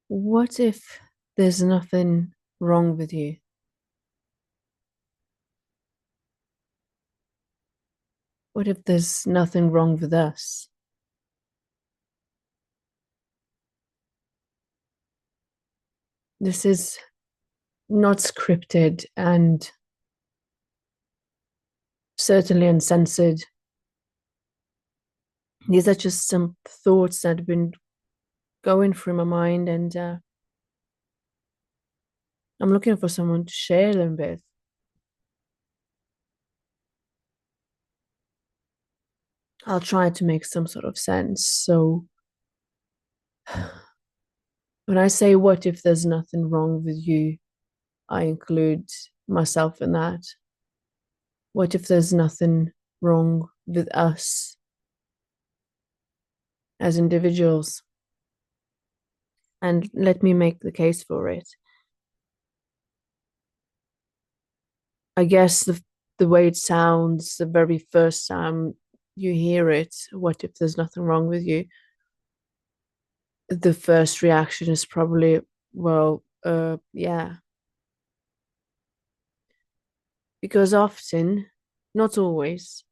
What if there's nothing wrong with you? What if there's nothing wrong with us? This is not scripted and certainly uncensored. These are just some thoughts that have been going through my mind, and I'm looking for someone to share them with. I'll try to make some sort of sense. So, when I say, what if there's nothing wrong with you, I include myself in that. What if there's nothing wrong with us as individuals? And let me make the case for it. I guess the way it sounds, the very first time you hear it, what if there's nothing wrong with you? The first reaction is probably, well, yeah. Because often, not always,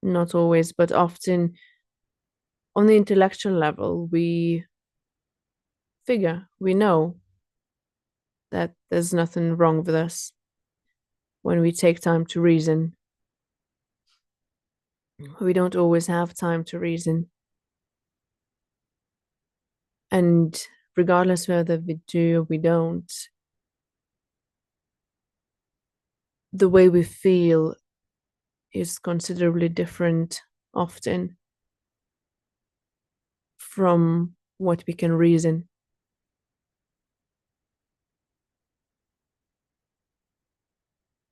not always, but often on the intellectual level, we know that there's nothing wrong with us when we take time to reason. We don't always have time to reason. And regardless whether we do or we don't, the way we feel is considerably different often from what we can reason.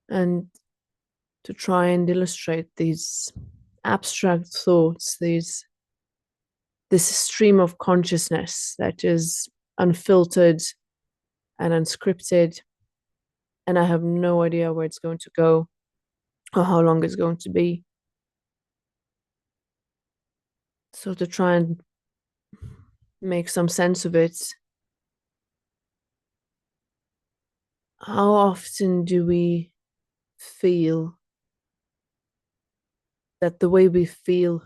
And to try and illustrate these abstract thoughts, this stream of consciousness that is unfiltered and unscripted, and I have no idea where it's going to go or how long it's going to be. So to try and make some sense of it, how often do we feel that the way we feel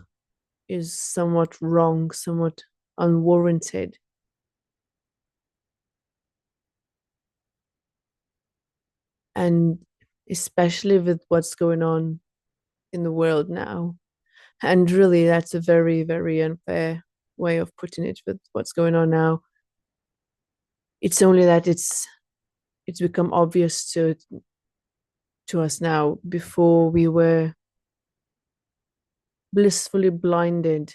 is somewhat wrong, somewhat unwarranted? And especially with what's going on in the world now. And really, that's a very, very unfair way of putting it with what's going on now. It's only that it's become obvious to us now. Before, we were blissfully blinded,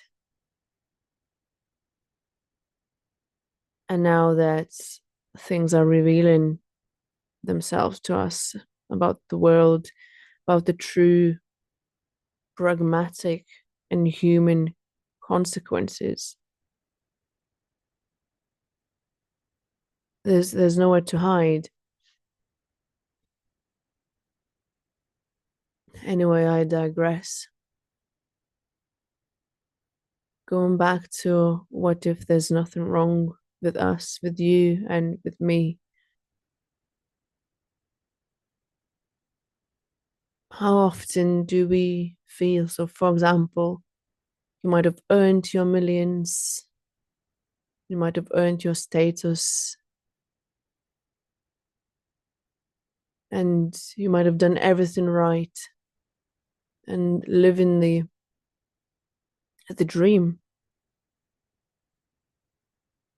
and now that things are revealing themselves to us about the world, about the true pragmatic and human consequences, there's nowhere to hide. Anyway, I digress. Going back to, what if there's nothing wrong with us, with you, and with me? How often do we feel? So, for example, you might have earned your millions, you might have earned your status, and you might have done everything right and live in the dream.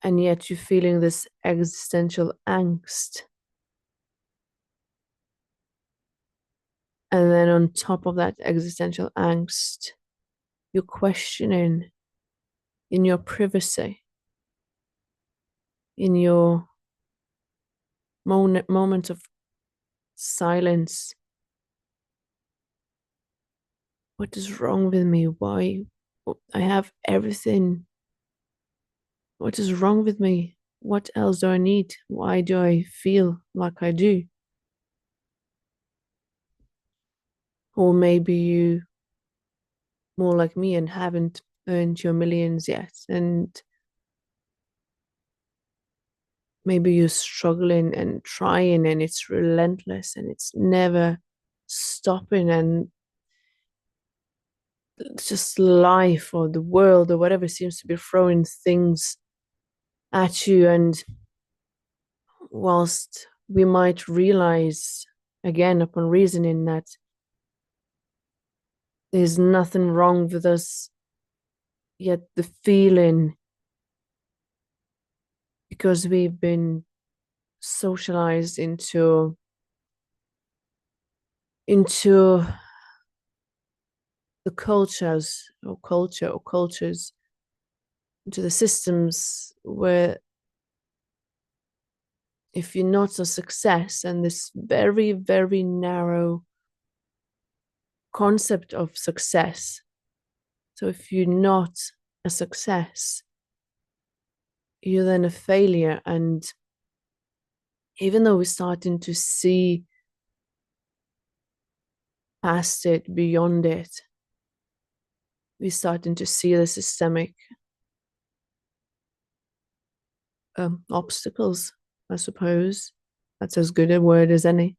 And yet you're feeling this existential angst. And then on top of that existential angst, you're questioning in your privacy, in your moment of silence. What is wrong with me? Why? I have everything. What is wrong with me? What else do I need? Why do I feel like I do? Or maybe you more like me and haven't earned your millions yet, and maybe you're struggling and trying and it's relentless and it's never stopping, and just life or the world or whatever seems to be throwing things at you. And whilst we might realize, again, upon reasoning, that there's nothing wrong with us, yet the feeling, because we've been socialized into the cultures, into the systems where if you're not a success, and this very, very narrow concept of success. So if you're not a success, you're then a failure. And even though we're starting to see past it, beyond it, we're starting to see the systemic obstacles, I suppose. That's as good a word as any.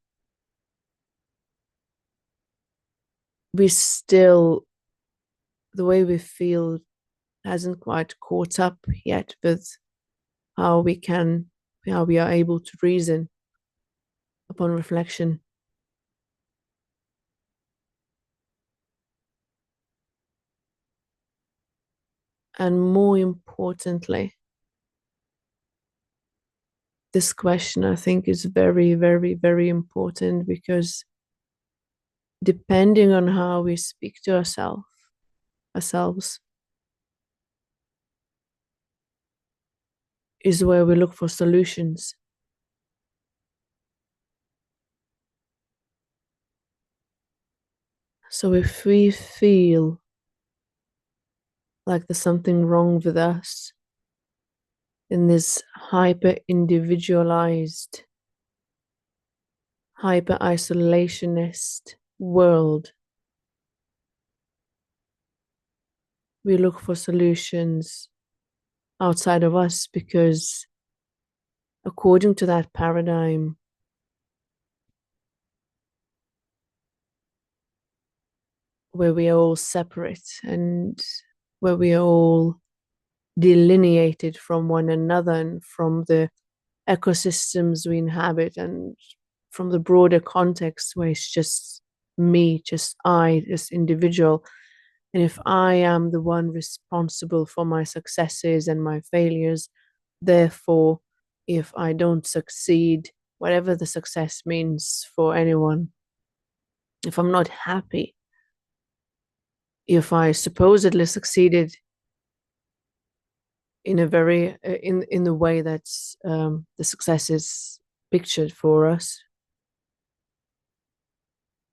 We still, the way we feel hasn't quite caught up yet with how we are able to reason upon reflection. And more importantly, this question, I think, is very, very, very important, because depending on how we speak to ourselves is where we look for solutions. So if we feel like there's something wrong with us in this hyper individualized, hyper isolationist world, we look for solutions outside of us, because according to that paradigm, where we are all separate and where we are all delineated from one another and from the ecosystems we inhabit and from the broader context where it's just me, just I, this individual. And if I am the one responsible for my successes and my failures, therefore, if I don't succeed, whatever the success means for anyone, if I'm not happy, if I supposedly succeeded in a very in the way that the success is pictured for us,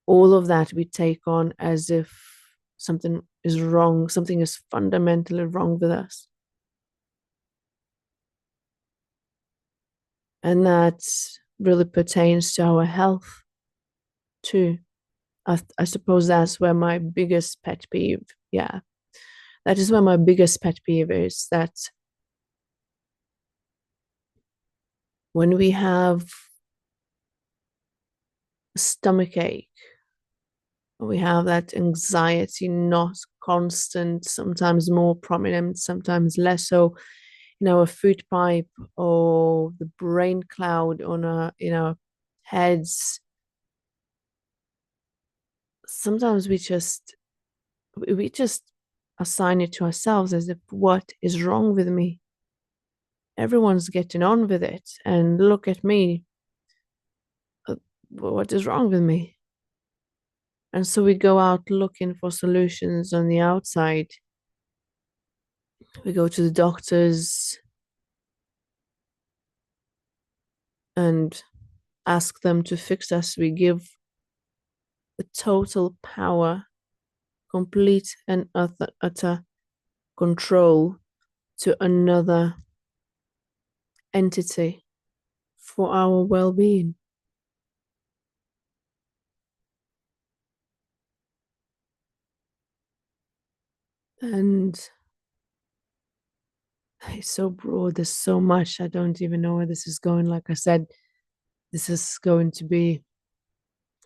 all of that we take on as if something is wrong, something is fundamentally wrong with us. And that really pertains to our health too. I suppose that's where my biggest pet peeve, yeah, that is where my biggest pet peeve is, that when we have a stomach ache, we have that anxiety, not constant, sometimes more prominent, sometimes less so, in our food pipe, or the brain cloud on our in our heads. Sometimes we just assign it to ourselves as if, what is wrong with me? Everyone's getting on with it, and look at me. What is wrong with me? And so we go out looking for solutions on the outside. We go to the doctors and ask them to fix us. We give the total power, complete and utter control to another entity for our well-being. And It's so broad. There's so much. I don't even know where this is going. Like I said, this is going to be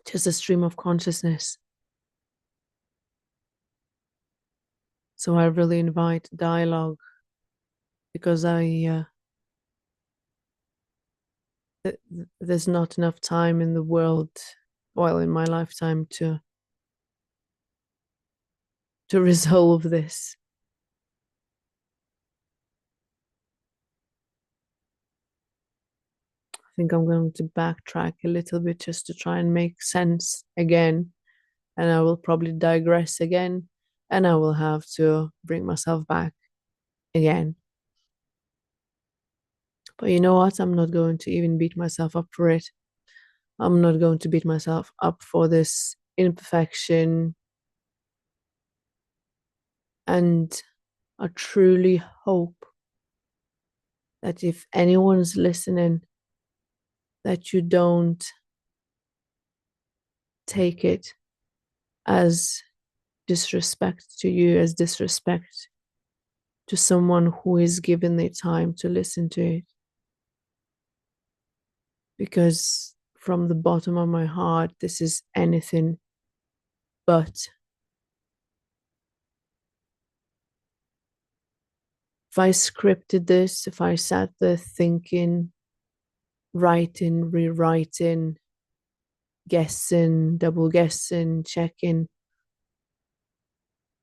just a stream of consciousness. So I really invite dialogue because there's not enough time in the world, well, in my lifetime to resolve this. I think I'm going to backtrack a little bit just to try and make sense again. And I will probably digress again. And I will have to bring myself back again. But you know what? I'm not going to even beat myself up for it. I'm not going to beat myself up for this imperfection. And I truly hope that if anyone's listening, that you don't take it as disrespect to you, as disrespect to someone who is given the time to listen to it. Because from the bottom of my heart, this is anything but. If I scripted this, if I sat there thinking, writing, rewriting, guessing, double guessing, checking,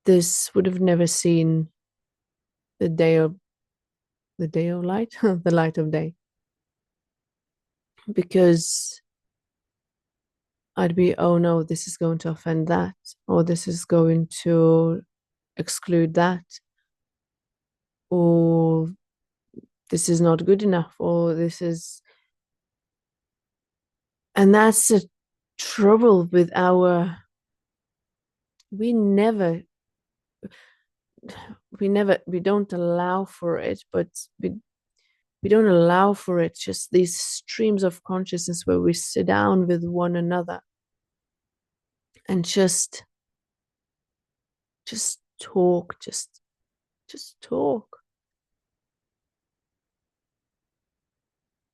this would have never seen the day of light, the light of day. Because I'd be, oh no, this is going to offend that, or this is going to exclude that, or this is not good enough, or this is. And that's the trouble with we never, we don't allow for it, but we don't allow for it, just these streams of consciousness where we sit down with one another and just talk, just talk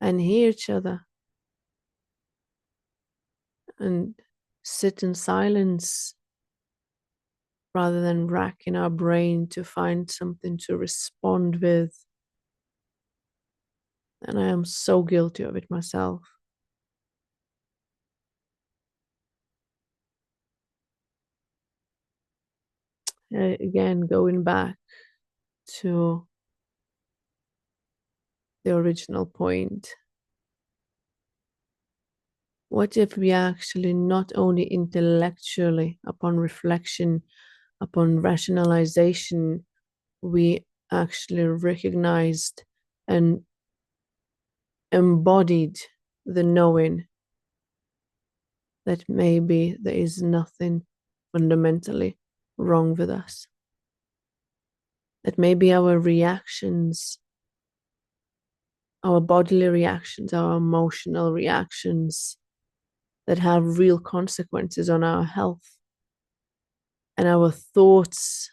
and hear each other and sit in silence rather than racking our brain to find something to respond with. And I am so guilty of it myself. Again, going back to the original point. What if we actually not only intellectually, upon reflection, upon rationalization, we actually recognized and embodied the knowing that maybe there is nothing fundamentally wrong with us? That maybe our reactions, our bodily reactions, our emotional reactions that have real consequences on our health and our thoughts,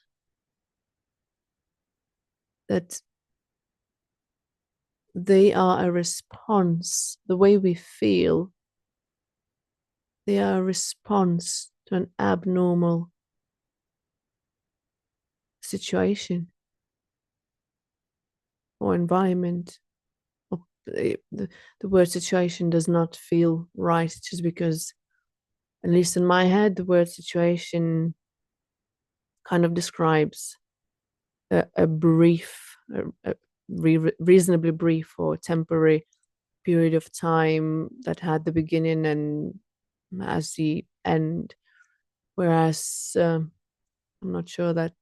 that they are a response, the way we feel, they are a response to an abnormal situation or environment. The word situation does not feel right just because, at least in my head, the word situation kind of describes a brief, reasonably brief or temporary period of time that had the beginning and as the end. Whereas I'm not sure that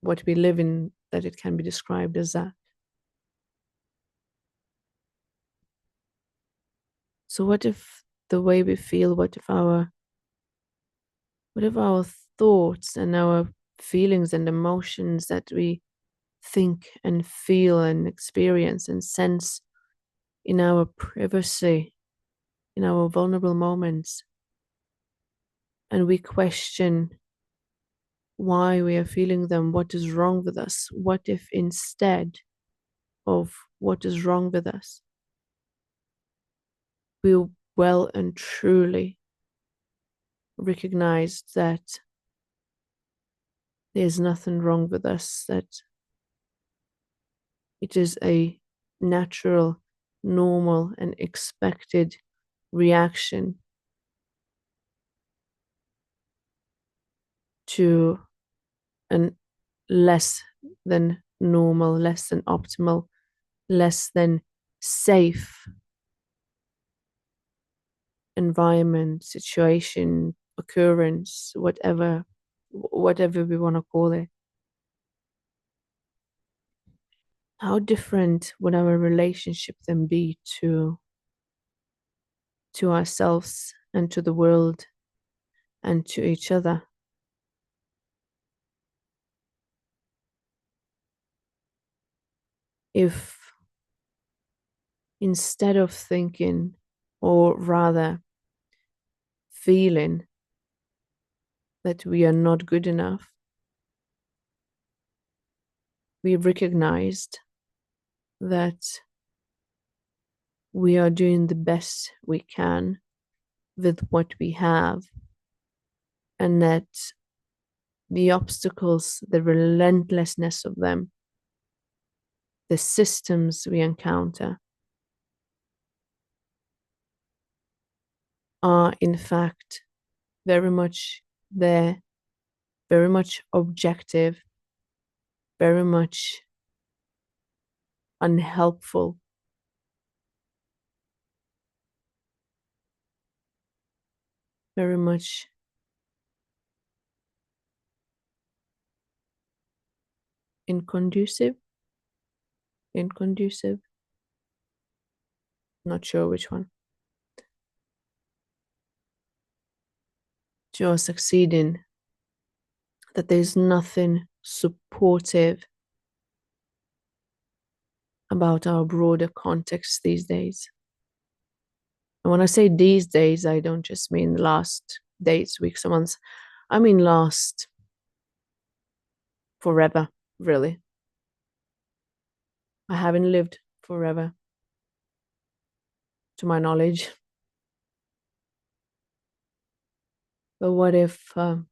what we live in, that it can be described as that. So what if the way we feel, what if our thoughts and our feelings and emotions that we think and feel and experience and sense in our privacy, in our vulnerable moments, and we question why we are feeling them, what is wrong with us. What if instead of what is wrong with us, we well and truly recognize that there's nothing wrong with us, that it is a natural, normal, and expected reaction to an less than normal, less than optimal, less than safe environment, situation, occurrence, whatever we want to call it. How different would our relationship then be to ourselves and to the world and to each other if instead of thinking, or rather feeling, that we are not good enough, we recognized that we are doing the best we can with what we have, and that the obstacles, the relentlessness of them, the systems we encounter are in fact very much there, very much objective, very much unhelpful, very much inconducive, inconducive, not sure which one, to us succeeding, that there's nothing supportive about our broader context these days. And when I say these days, I don't just mean the last days, weeks, or months. I mean last forever, really. I haven't lived forever, to my knowledge. But what if, when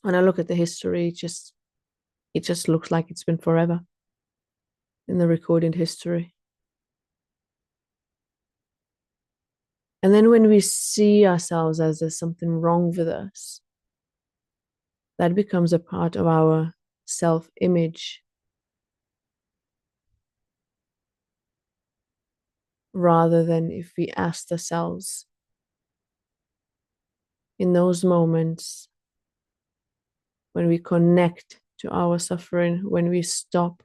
I look at the history, it just looks like it's been forever in the recorded history. And then when we see ourselves as there's something wrong with us, that becomes a part of our self-image, rather than if we asked ourselves in those moments when we connect to our suffering, when we stop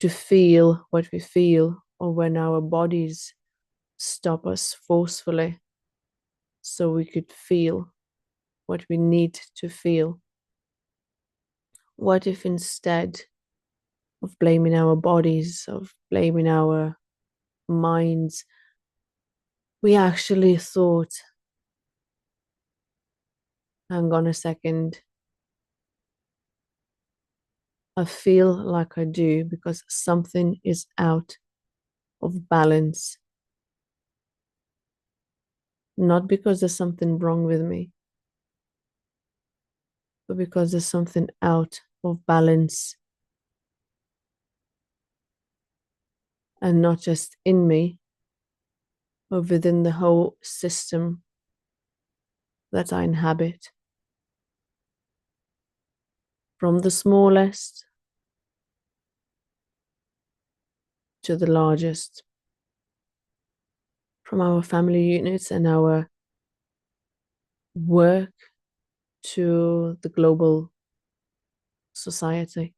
to feel what we feel, or when our bodies stop us forcefully so we could feel what we need to feel. What if instead of blaming our bodies, of blaming our minds, we actually thought, hang on a second, I feel like I do because something is out of balance, not because there's something wrong with me, but because there's something out of balance, and not just in me, but within the whole system that I inhabit. From the smallest to the largest, from our family units and our work to the global society.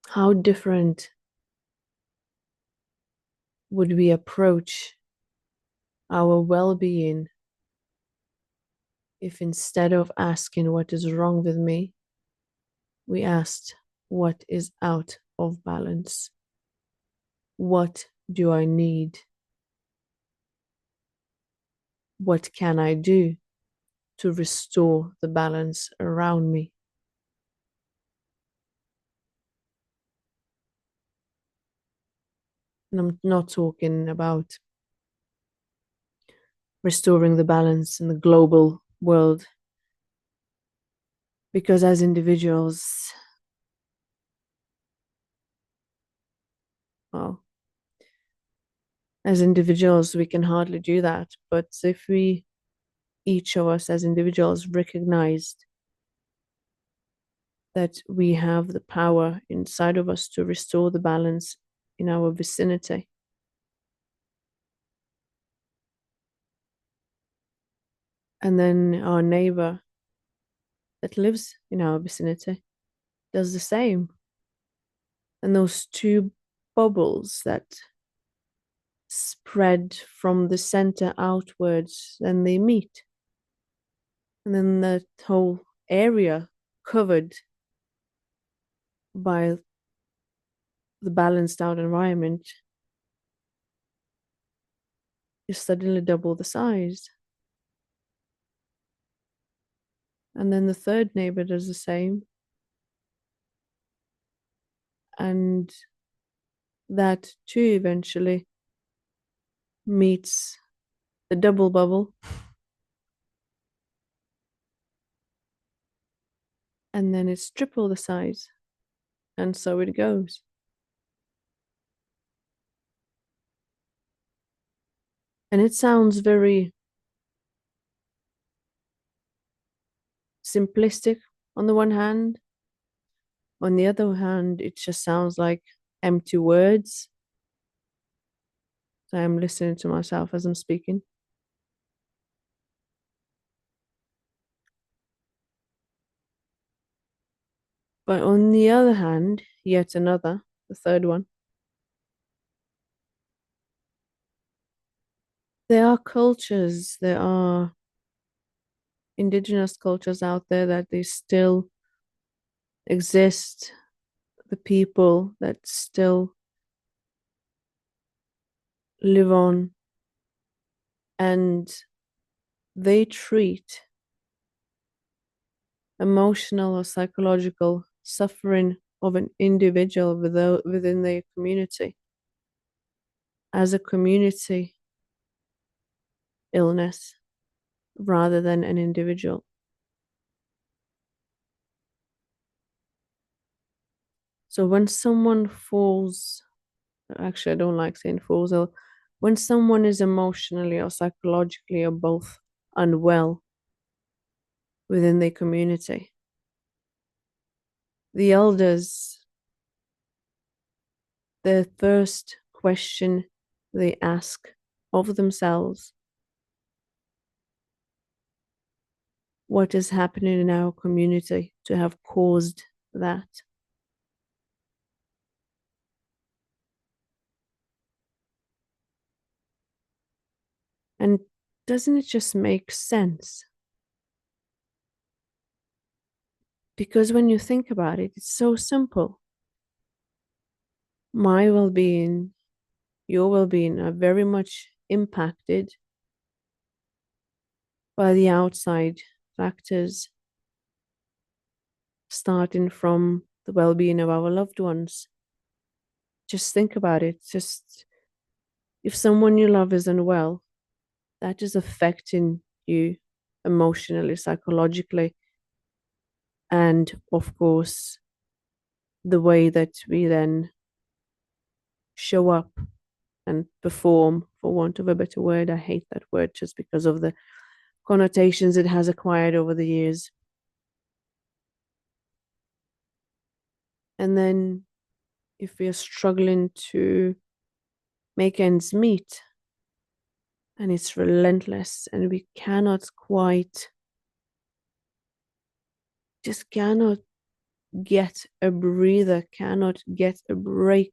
How different would we approach our well-being if instead of asking what is wrong with me, we asked what is out of balance? What do I need? what can I do to restore the balance around me? And I'm not talking about restoring the balance in the global world, because as individuals, well, as individuals, we can hardly do that. But if we, each of us as individuals, recognized that we have the power inside of us to restore the balance in our vicinity, and then our neighbor that lives in our vicinity does the same, and those two bubbles that spread from the center outwards, then they meet, and then that whole area covered by the balanced out environment is suddenly double the size. And then the third neighbor does the same, and that too eventually meets the double bubble, and then it's triple the size, and so it goes. And it sounds very simplistic on the one hand. On the other hand, it just sounds like empty words. So I'm listening to myself as I'm speaking. But on the other hand, yet another, the third one, there are cultures, there are indigenous cultures out there that they still exist, the people that still live on, and they treat emotional or psychological suffering of an individual within their community as a community illness rather than an individual. So when someone falls, actually, I don't like saying falls, when someone is emotionally or psychologically or both unwell within their community, the elders, the first question they ask of themselves, what is happening in our community to have caused that? And doesn't it just make sense? Because when you think about it, it's so simple. My well being, your well being are very much impacted by the outside factors, starting from the well being of our loved ones. Just think about it. Just if someone you love is unwell, that is affecting you emotionally, psychologically, and of course, the way that we then show up and perform, for want of a better word. I hate that word just because of the connotations it has acquired over the years. And then if we are struggling to make ends meet and it's relentless and we cannot quite, just cannot get a breather, cannot get a break,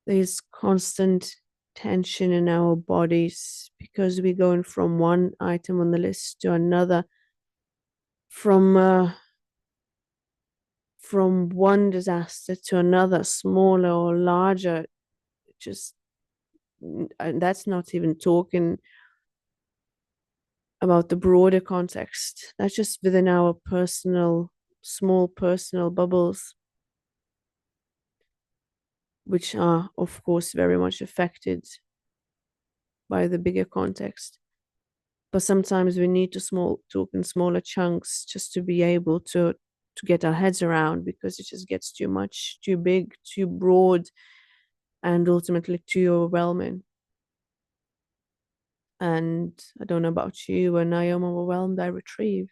there's constant tension in our bodies because we're going from one item on the list to another, from one disaster to another, smaller or larger. Just, and that's not even talking about the broader context, not just within our personal, small personal bubbles, which are, of course, very much affected by the bigger context. But sometimes we need to talk in smaller chunks just to be able to get our heads around, because it just gets too much, too big, too broad, and ultimately too overwhelming. And I don't know about you, when I am overwhelmed, I retrieve.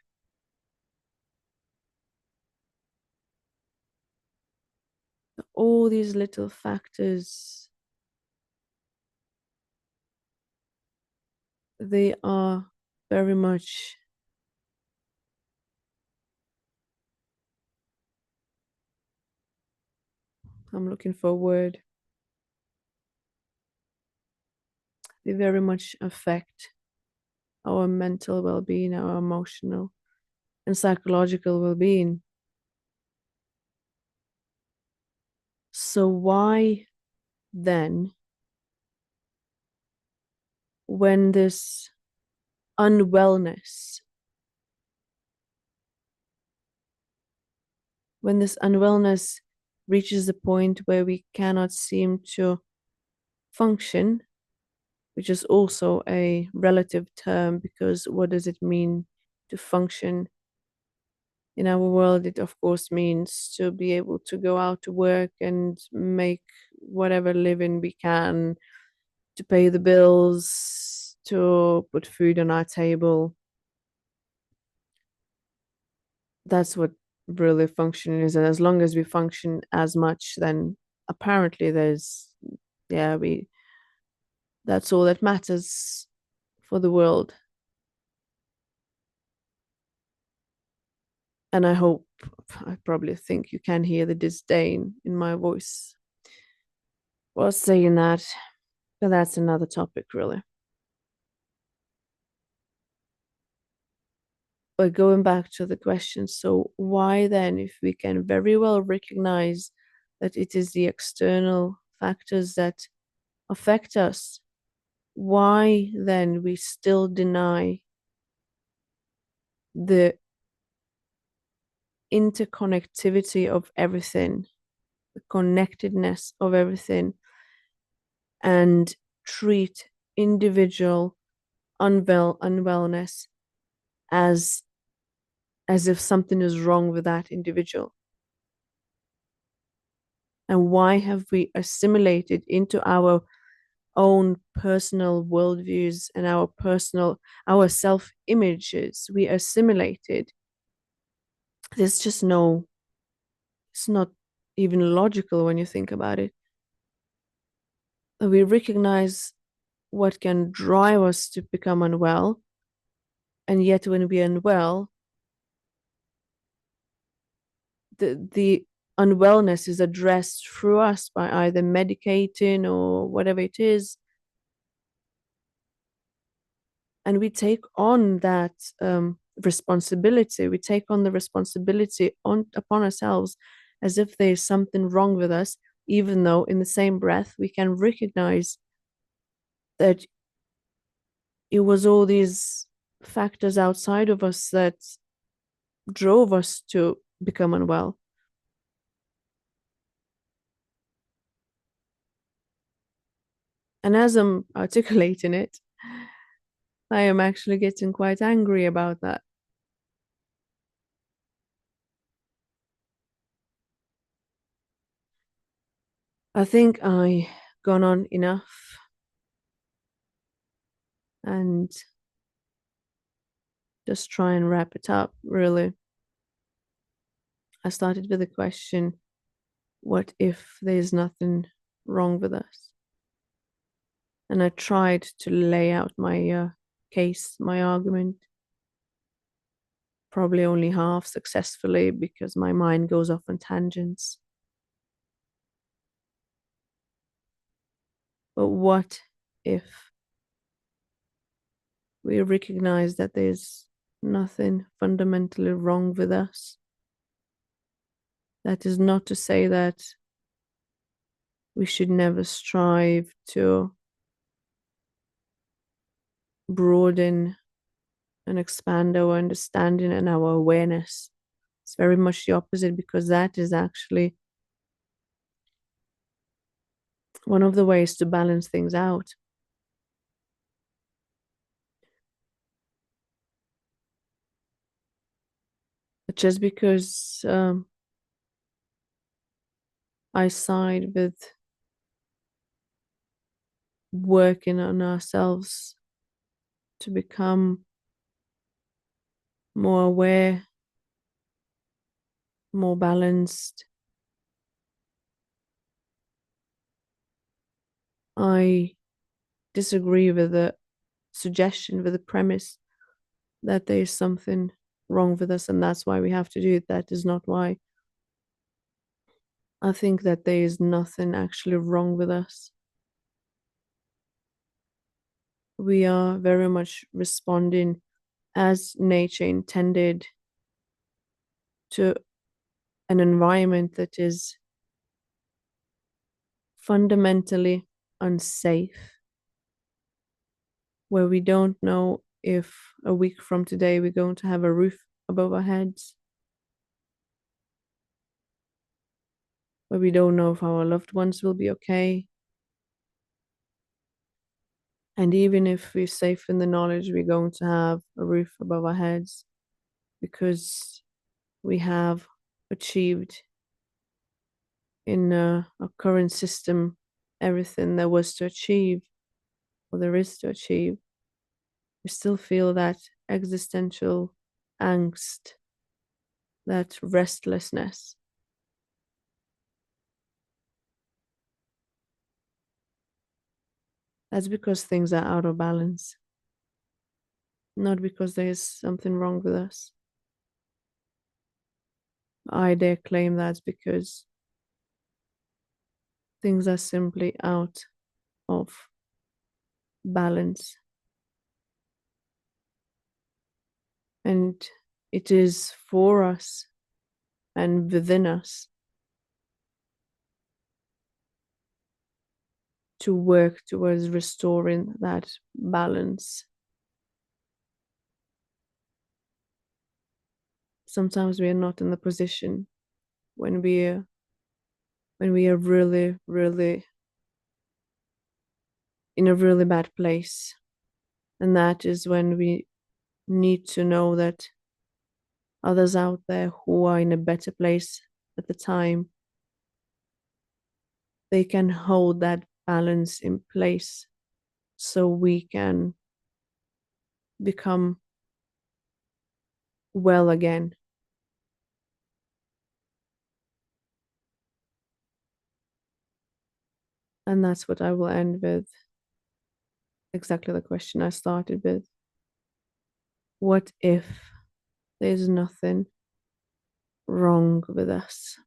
All these little factors, they are very much, I'm looking for a word, they very much affect our mental well-being, our emotional and psychological well-being. So why then, when this unwellness, when this unwellness reaches a point where we cannot seem to function, which is also a relative term, because what does it mean to function? In our world, it of course means to be able to go out to work and make whatever living we can, to pay the bills, to put food on our table. That's what really functioning is. And as long as we function as much, then apparently we that's all that matters for the world. And I probably think you can hear the disdain in my voice while saying that, but that's another topic, really. But going back to the question, so why then, if we can very well recognize that it is the external factors that affect us, why then we still deny the interconnectivity of everything, the connectedness of everything, and treat individual unwellness as if something is wrong with that individual? And why have we assimilated into our own personal worldviews and our self images? We assimilated. There's just no, it's not even logical when you think about it. We recognize what can drive us to become unwell, and yet when we're unwell, the unwellness is addressed through us by either medicating or whatever it is, and we take on that responsibility. We take on the responsibility upon ourselves, as if there's something wrong with us, even though in the same breath we can recognize that it was all these factors outside of us that drove us to become unwell. And as I'm articulating it, I am actually getting quite angry about that. I think I gone on enough, and just try and wrap it up, really. I started with the question, what if there's nothing wrong with us? And I tried to lay out my case, my argument, probably only half successfully because my mind goes off on tangents. But what if we recognize that there's nothing fundamentally wrong with us? That is not to say that we should never strive to broaden and expand our understanding and our awareness. It's very much the opposite, because that is actually one of the ways to balance things out. But just because I side with working on ourselves to become more aware, more balanced, I disagree with the suggestion, with the premise that there is something wrong with us and that's why we have to do it. That is not why. I think that there is nothing actually wrong with us. We are very much responding as nature intended to an environment that is fundamentally unsafe, where we don't know if a week from today we're going to have a roof above our heads, where we don't know if our loved ones will be okay. And even if we're safe in the knowledge we're going to have a roof above our heads because we have achieved in our current system everything there was to achieve or there is to achieve, we still feel that existential angst, that restlessness. That's because things are out of balance, not because there is something wrong with us. I dare claim that's because things are simply out of balance. And it is for us and within us to work towards restoring that balance. Sometimes we are not in the position when we are really, really in a really bad place. And that is when we need to know that others out there who are in a better place at the time, they can hold that balance in place so we can become well again. And that's what I will end with. Exactly the question I started with. What if there's nothing wrong with us?